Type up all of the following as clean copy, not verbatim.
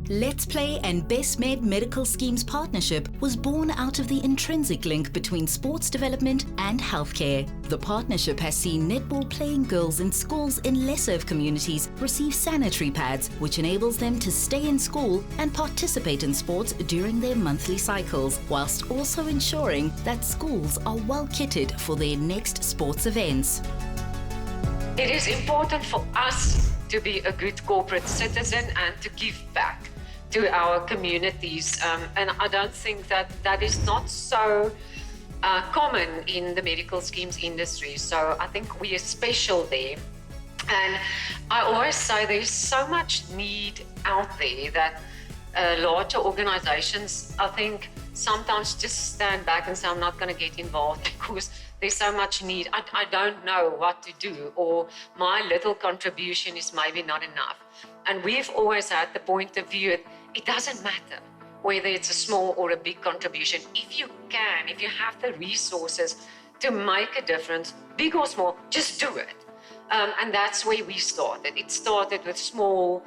Let's Play and Bestmed Medical Scheme's partnership was born out of the intrinsic link between sports development and healthcare. The partnership has seen netball playing girls in schools in less-served communities receive sanitary pads, which enables them to stay in school and participate in sports during their monthly cycles, whilst also ensuring that schools are well kitted for their next sports events. It is important for us to be a good corporate citizen and to give back to our communities. And I don't think that that is not so common in the medical schemes industry. So I think we are special there. And I always say there's so much need out there that larger organizations, I think, sometimes just stand back and say, I'm not going to get involved because there's so much need. I don't know what to do, or my little contribution is maybe not enough. And we've always had the point of view, it doesn't matter whether it's a small or a big contribution. If you can, if you have the resources to make a difference, big or small, just do it. And that's where we started. It started with small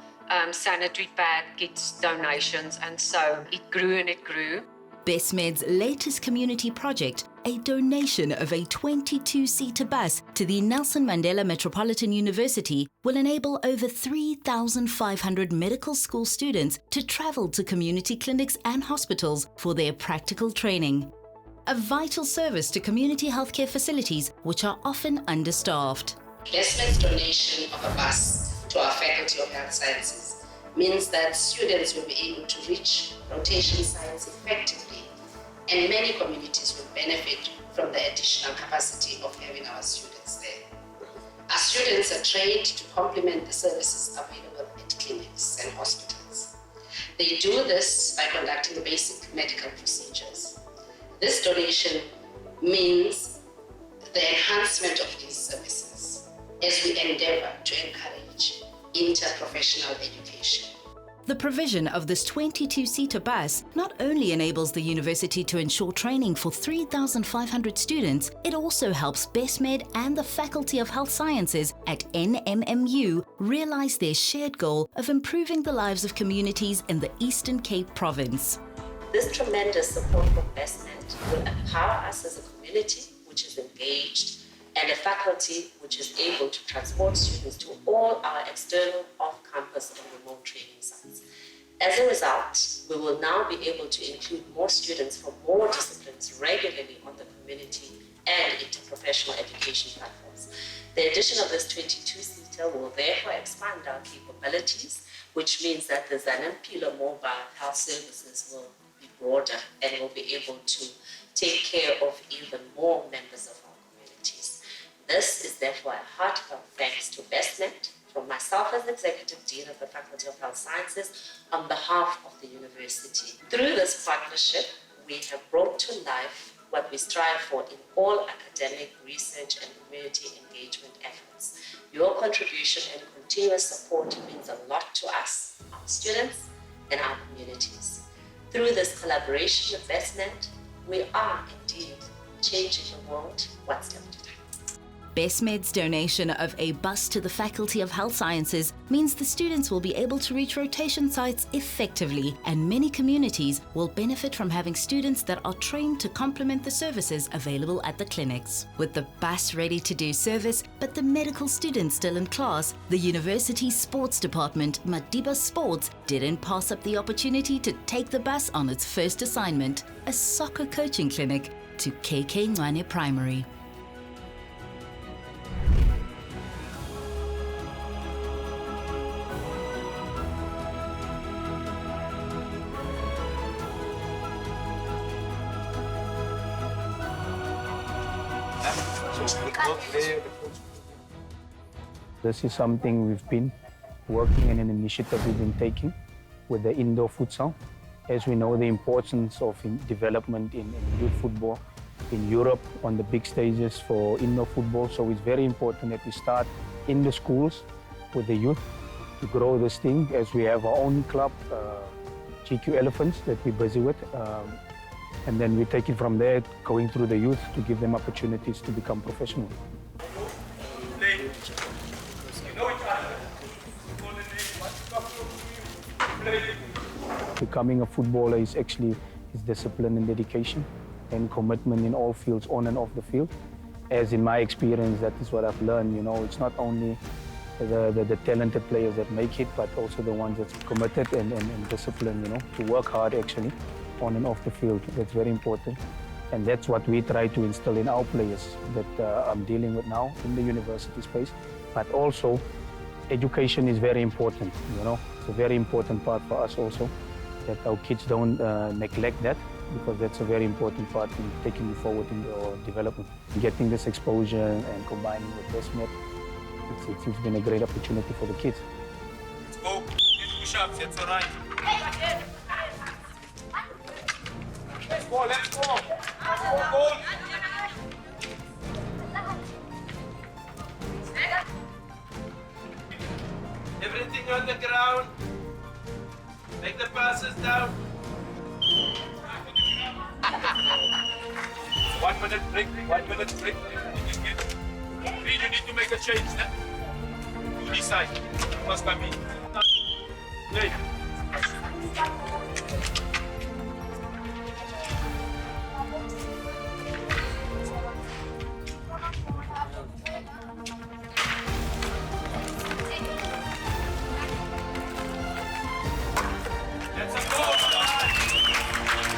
sanitary pad kits donations, and so it grew and it grew. Bestmed's latest community project, a donation of a 22-seater bus to the Nelson Mandela Metropolitan University, will enable over 3,500 medical school students to travel to community clinics and hospitals for their practical training. A vital service to community healthcare facilities which are often understaffed. Bestmed's donation of a bus to our Faculty of Health Sciences means that students will be able to reach rotation sites effectively, and many communities will benefit from the additional capacity of having our students there. Our students are trained to complement the services available at clinics and hospitals. They do this by conducting basic medical procedures. This donation means the enhancement of these services as we endeavor to encourage interprofessional education. The provision of this 22-seater bus not only enables the university to ensure training for 3,500 students, it also helps Bestmed and the Faculty of Health Sciences at NMMU realize their shared goal of improving the lives of communities in the Eastern Cape province. This tremendous support from Bestmed will empower us as a community which is engaged and a faculty which is able to transport students to all our external, off-campus and remote training sites. As a result, we will now be able to include more students from more disciplines regularly on the community and interprofessional education platforms. The addition of this 22-seater will therefore expand our capabilities, which means that the Zanampilo mobile health services will be broader and will be able to take care of even more members of our communities. This is therefore a heartfelt thanks to Bestmed from myself as Executive Dean of the Faculty of Health Sciences on behalf of the university. Through this partnership, we have brought to life what we strive for in all academic, research and community engagement efforts. Your contribution and continuous support means a lot to us, our students and our communities. Through this collaboration with Bestmed, we are indeed changing the world one step at a time. Bestmed's donation of a bus to the Faculty of Health Sciences means the students will be able to reach rotation sites effectively, and many communities will benefit from having students that are trained to complement the services available at the clinics. With the bus ready to do service, but the medical students still in class, the university's sports department, Madiba Sports, didn't pass up the opportunity to take the bus on its first assignment, a soccer coaching clinic to KK Ngwane Primary. This is something we've been working in, an initiative we've been taking with the indoor futsal. As we know the importance of development in youth football in Europe on the big stages for indoor football. So it's very important that we start in the schools with the youth to grow this thing, as we have our own club, GQ Elephants, that we're busy with. And then we take it from there, going through the youth to give them opportunities to become professional. Play. Becoming a footballer is actually discipline and dedication and commitment in all fields, on and off the field. As in my experience, that is what I've learned. It's not only the talented players that make it, but also the ones that's committed and disciplined, to work hard actually on and off the field. That's very important. And that's what we try to instill in our players that I'm dealing with now in the university space. But also, education is very important, It's a very important part for us also, that our kids don't neglect that, because that's a very important part in taking you forward in your development. Getting this exposure and combining with Bestmed, it's been a great opportunity for the kids. Let's go. Get push-ups, it's all right. Let's go, let's go. Let's go, goal. Everything on the ground. Make the passes down. 1 minute break, 1 minute break. You need to make a change. To this side. Must come in. Hey. That's a goal.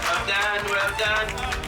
Well done, well done.